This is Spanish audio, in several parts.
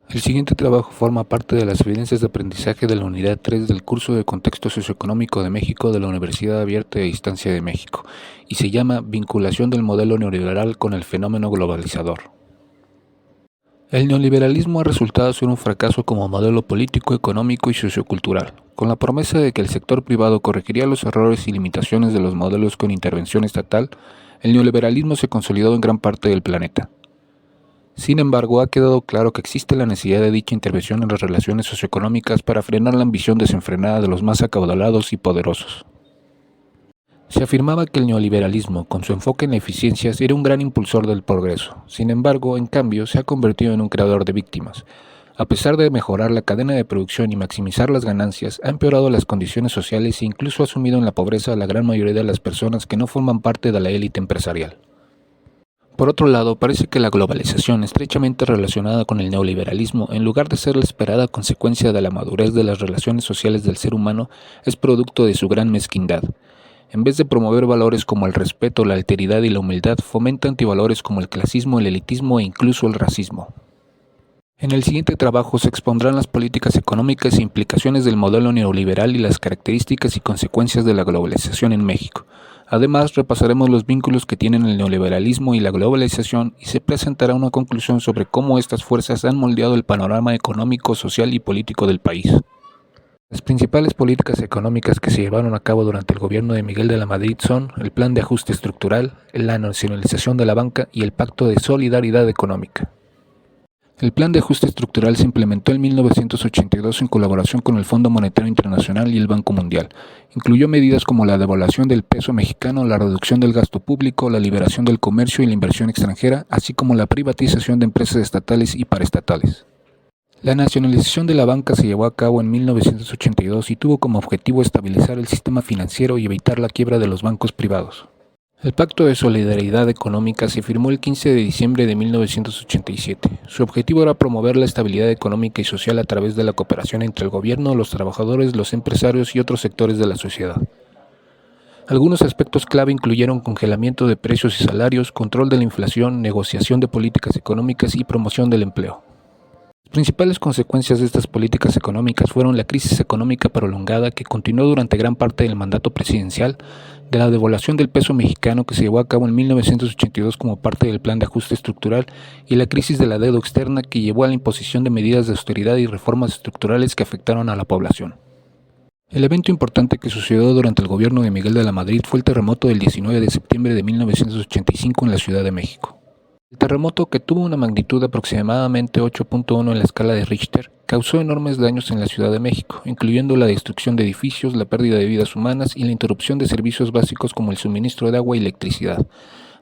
El siguiente trabajo forma parte de las evidencias de aprendizaje de la Unidad 3 del curso de Contexto Socioeconómico de México de la Universidad Abierta de Distancia de México y se llama Vinculación del modelo neoliberal con el fenómeno globalizador. El neoliberalismo ha resultado ser un fracaso como modelo político, económico y sociocultural, con la promesa de que el sector privado corregiría los errores y limitaciones de los modelos con intervención estatal. El neoliberalismo se consolidó en gran parte del planeta. Sin embargo, ha quedado claro que existe la necesidad de dicha intervención en las relaciones socioeconómicas para frenar la ambición desenfrenada de los más acaudalados y poderosos. Se afirmaba que el neoliberalismo, con su enfoque en eficiencias, era un gran impulsor del progreso. Sin embargo, en cambio, se ha convertido en un creador de víctimas. A pesar de mejorar la cadena de producción y maximizar las ganancias, ha empeorado las condiciones sociales e incluso ha sumido en la pobreza a la gran mayoría de las personas que no forman parte de la élite empresarial. Por otro lado, parece que la globalización, estrechamente relacionada con el neoliberalismo, en lugar de ser la esperada consecuencia de la madurez de las relaciones sociales del ser humano, es producto de su gran mezquindad. En vez de promover valores como el respeto, la alteridad y la humildad, fomenta antivalores como el clasismo, el elitismo e incluso el racismo. En el siguiente trabajo se expondrán las políticas económicas e implicaciones del modelo neoliberal y las características y consecuencias de la globalización en México. Además, repasaremos los vínculos que tienen el neoliberalismo y la globalización y se presentará una conclusión sobre cómo estas fuerzas han moldeado el panorama económico, social y político del país. Las principales políticas económicas que se llevaron a cabo durante el gobierno de Miguel de la Madrid son el Plan de Ajuste Estructural, la nacionalización de la banca y el Pacto de Solidaridad Económica. El Plan de Ajuste Estructural se implementó en 1982 en colaboración con el Fondo Monetario Internacional y el Banco Mundial. Incluyó medidas como la devaluación del peso mexicano, la reducción del gasto público, la liberación del comercio y la inversión extranjera, así como la privatización de empresas estatales y paraestatales. La nacionalización de la banca se llevó a cabo en 1982 y tuvo como objetivo estabilizar el sistema financiero y evitar la quiebra de los bancos privados. El Pacto de Solidaridad Económica se firmó el 15 de diciembre de 1987. Su objetivo era promover la estabilidad económica y social a través de la cooperación entre el gobierno, los trabajadores, los empresarios y otros sectores de la sociedad. Algunos aspectos clave incluyeron congelamiento de precios y salarios, control de la inflación, negociación de políticas económicas y promoción del empleo. Las principales consecuencias de estas políticas económicas fueron la crisis económica prolongada que continuó durante gran parte del mandato presidencial, de la devaluación del peso mexicano que se llevó a cabo en 1982 como parte del Plan de Ajuste Estructural y la crisis de la deuda externa que llevó a la imposición de medidas de austeridad y reformas estructurales que afectaron a la población. El evento importante que sucedió durante el gobierno de Miguel de la Madrid fue el terremoto del 19 de septiembre de 1985 en la Ciudad de México. El terremoto, que tuvo una magnitud de aproximadamente 8.1 en la escala de Richter, causó enormes daños en la Ciudad de México, incluyendo la destrucción de edificios, la pérdida de vidas humanas y la interrupción de servicios básicos como el suministro de agua y electricidad.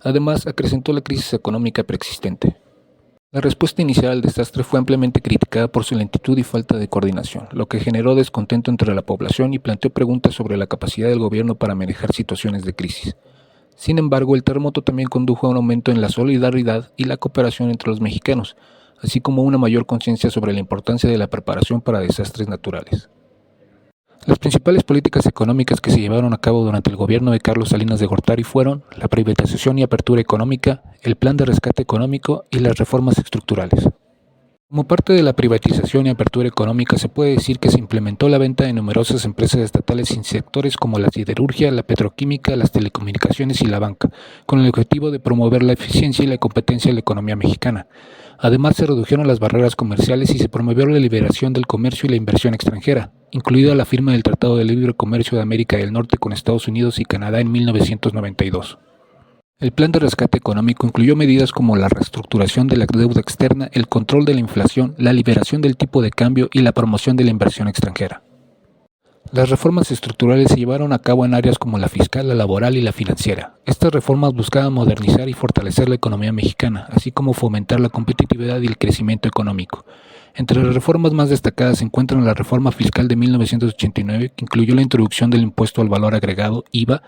Además, acrecentó la crisis económica preexistente. La respuesta inicial al desastre fue ampliamente criticada por su lentitud y falta de coordinación, lo que generó descontento entre la población y planteó preguntas sobre la capacidad del gobierno para manejar situaciones de crisis. Sin embargo, el terremoto también condujo a un aumento en la solidaridad y la cooperación entre los mexicanos, así como una mayor conciencia sobre la importancia de la preparación para desastres naturales. Las principales políticas económicas que se llevaron a cabo durante el gobierno de Carlos Salinas de Gortari fueron la privatización y apertura económica, el plan de rescate económico y las reformas estructurales. Como parte de la privatización y apertura económica, se puede decir que se implementó la venta de numerosas empresas estatales en sectores como la siderurgia, la petroquímica, las telecomunicaciones y la banca, con el objetivo de promover la eficiencia y la competencia de la economía mexicana. Además, se redujeron las barreras comerciales y se promovió la liberación del comercio y la inversión extranjera, incluida la firma del Tratado de Libre Comercio de América del Norte con Estados Unidos y Canadá en 1992. El plan de rescate económico incluyó medidas como la reestructuración de la deuda externa, el control de la inflación, la liberación del tipo de cambio y la promoción de la inversión extranjera. Las reformas estructurales se llevaron a cabo en áreas como la fiscal, la laboral y la financiera. Estas reformas buscaban modernizar y fortalecer la economía mexicana, así como fomentar la competitividad y el crecimiento económico. Entre las reformas más destacadas se encuentran la reforma fiscal de 1989, que incluyó la introducción del impuesto al valor agregado, IVA,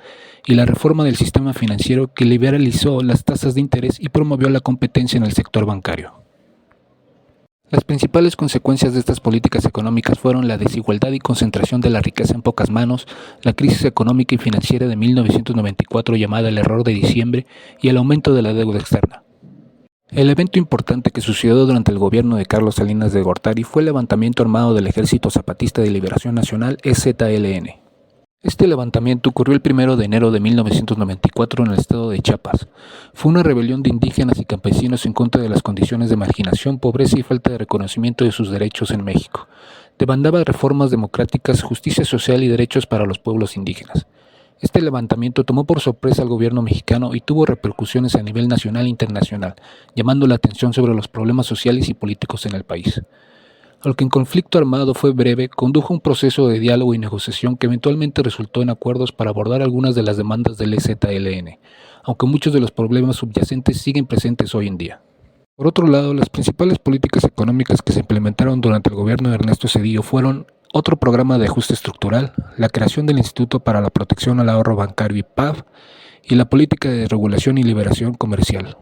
y la reforma del sistema financiero, que liberalizó las tasas de interés y promovió la competencia en el sector bancario. Las principales consecuencias de estas políticas económicas fueron la desigualdad y concentración de la riqueza en pocas manos, la crisis económica y financiera de 1994 llamada el error de diciembre y el aumento de la deuda externa. El evento importante que sucedió durante el gobierno de Carlos Salinas de Gortari fue el levantamiento armado del Ejército Zapatista de Liberación Nacional (EZLN). Este levantamiento ocurrió el 1 de enero de 1994 en el estado de Chiapas. Fue una rebelión de indígenas y campesinos en contra de las condiciones de marginación, pobreza y falta de reconocimiento de sus derechos en México. Demandaba reformas democráticas, justicia social y derechos para los pueblos indígenas. Este levantamiento tomó por sorpresa al gobierno mexicano y tuvo repercusiones a nivel nacional e internacional, llamando la atención sobre los problemas sociales y políticos en el país. Aunque el conflicto armado fue breve, condujo un proceso de diálogo y negociación que eventualmente resultó en acuerdos para abordar algunas de las demandas del EZLN, aunque muchos de los problemas subyacentes siguen presentes hoy en día. Por otro lado, las principales políticas económicas que se implementaron durante el gobierno de Ernesto Zedillo fueron otro programa de ajuste estructural, la creación del Instituto para la Protección al Ahorro Bancario (IPAB) y la política de regulación y liberación comercial.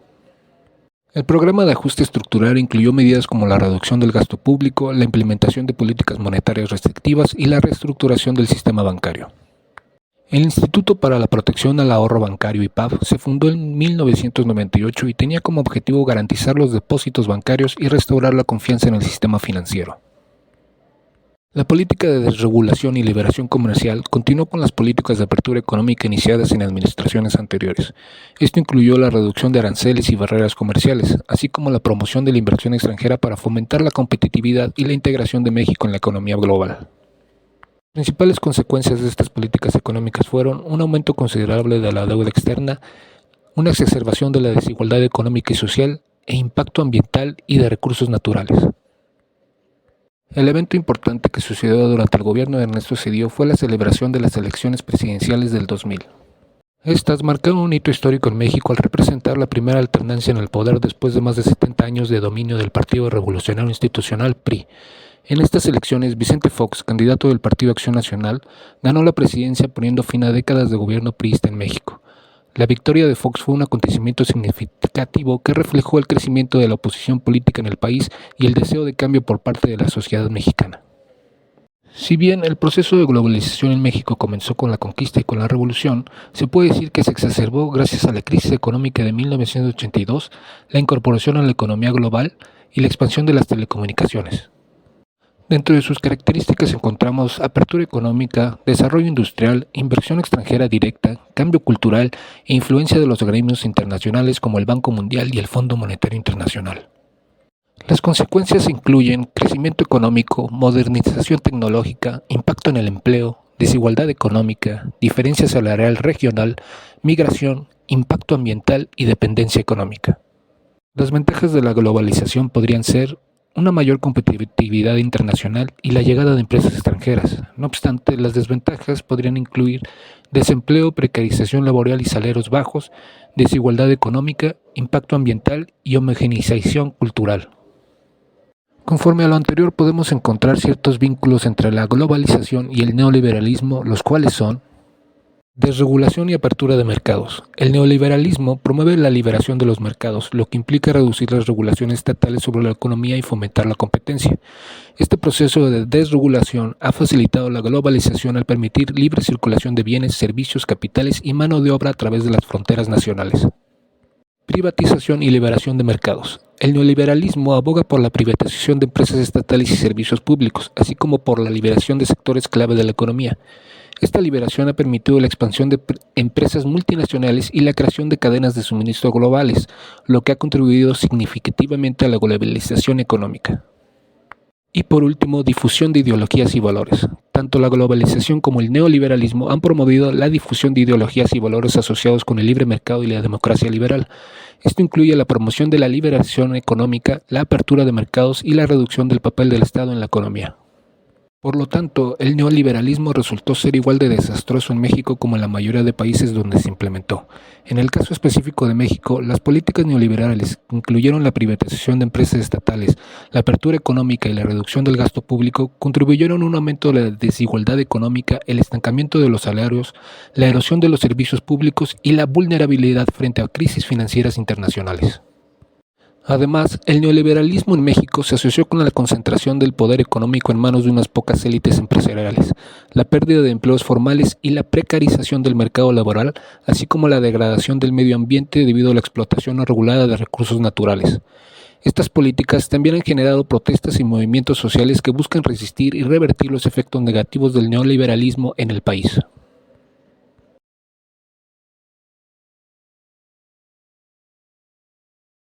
El programa de ajuste estructural incluyó medidas como la reducción del gasto público, la implementación de políticas monetarias restrictivas y la reestructuración del sistema bancario. El Instituto para la Protección al Ahorro Bancario (IPAB) se fundó en 1998 y tenía como objetivo garantizar los depósitos bancarios y restaurar la confianza en el sistema financiero. La política de desregulación y liberación comercial continuó con las políticas de apertura económica iniciadas en administraciones anteriores. Esto incluyó la reducción de aranceles y barreras comerciales, así como la promoción de la inversión extranjera para fomentar la competitividad y la integración de México en la economía global. Las principales consecuencias de estas políticas económicas fueron un aumento considerable de la deuda externa, una exacerbación de la desigualdad económica y social e impacto ambiental y de recursos naturales. El evento importante que sucedió durante el gobierno de Ernesto Zedillo fue la celebración de las elecciones presidenciales del 2000. Estas marcaron un hito histórico en México al representar la primera alternancia en el poder después de más de 70 años de dominio del Partido Revolucionario Institucional (PRI). En estas elecciones, Vicente Fox, candidato del Partido Acción Nacional, ganó la presidencia poniendo fin a décadas de gobierno priista en México. La victoria de Fox fue un acontecimiento significativo que reflejó el crecimiento de la oposición política en el país y el deseo de cambio por parte de la sociedad mexicana. Si bien el proceso de globalización en México comenzó con la conquista y con la revolución, se puede decir que se exacerbó gracias a la crisis económica de 1982, la incorporación a la economía global y la expansión de las telecomunicaciones. Dentro de sus características encontramos apertura económica, desarrollo industrial, inversión extranjera directa, cambio cultural e influencia de los gremios internacionales como el Banco Mundial y el Fondo Monetario Internacional. Las consecuencias incluyen crecimiento económico, modernización tecnológica, impacto en el empleo, desigualdad económica, diferencia salarial regional, migración, impacto ambiental y dependencia económica. Las ventajas de la globalización podrían ser una mayor competitividad internacional y la llegada de empresas extranjeras. No obstante, las desventajas podrían incluir desempleo, precarización laboral y salarios bajos, desigualdad económica, impacto ambiental y homogeneización cultural. Conforme a lo anterior, podemos encontrar ciertos vínculos entre la globalización y el neoliberalismo, los cuales son: desregulación y apertura de mercados. El neoliberalismo promueve la liberación de los mercados, lo que implica reducir las regulaciones estatales sobre la economía y fomentar la competencia. Este proceso de desregulación ha facilitado la globalización al permitir libre circulación de bienes, servicios, capitales y mano de obra a través de las fronteras nacionales. Privatización y liberación de mercados. El neoliberalismo aboga por la privatización de empresas estatales y servicios públicos, así como por la liberación de sectores clave de la economía. Esta liberación ha permitido la expansión de empresas multinacionales y la creación de cadenas de suministro globales, lo que ha contribuido significativamente a la globalización económica. Y por último, difusión de ideologías y valores. Tanto la globalización como el neoliberalismo han promovido la difusión de ideologías y valores asociados con el libre mercado y la democracia liberal. Esto incluye la promoción de la liberación económica, la apertura de mercados y la reducción del papel del Estado en la economía. Por lo tanto, el neoliberalismo resultó ser igual de desastroso en México como en la mayoría de países donde se implementó. En el caso específico de México, las políticas neoliberales, que incluyeron la privatización de empresas estatales, la apertura económica y la reducción del gasto público, contribuyeron a un aumento de la desigualdad económica, el estancamiento de los salarios, la erosión de los servicios públicos y la vulnerabilidad frente a crisis financieras internacionales. Además, el neoliberalismo en México se asoció con la concentración del poder económico en manos de unas pocas élites empresariales, la pérdida de empleos formales y la precarización del mercado laboral, así como la degradación del medio ambiente debido a la explotación no regulada de recursos naturales. Estas políticas también han generado protestas y movimientos sociales que buscan resistir y revertir los efectos negativos del neoliberalismo en el país.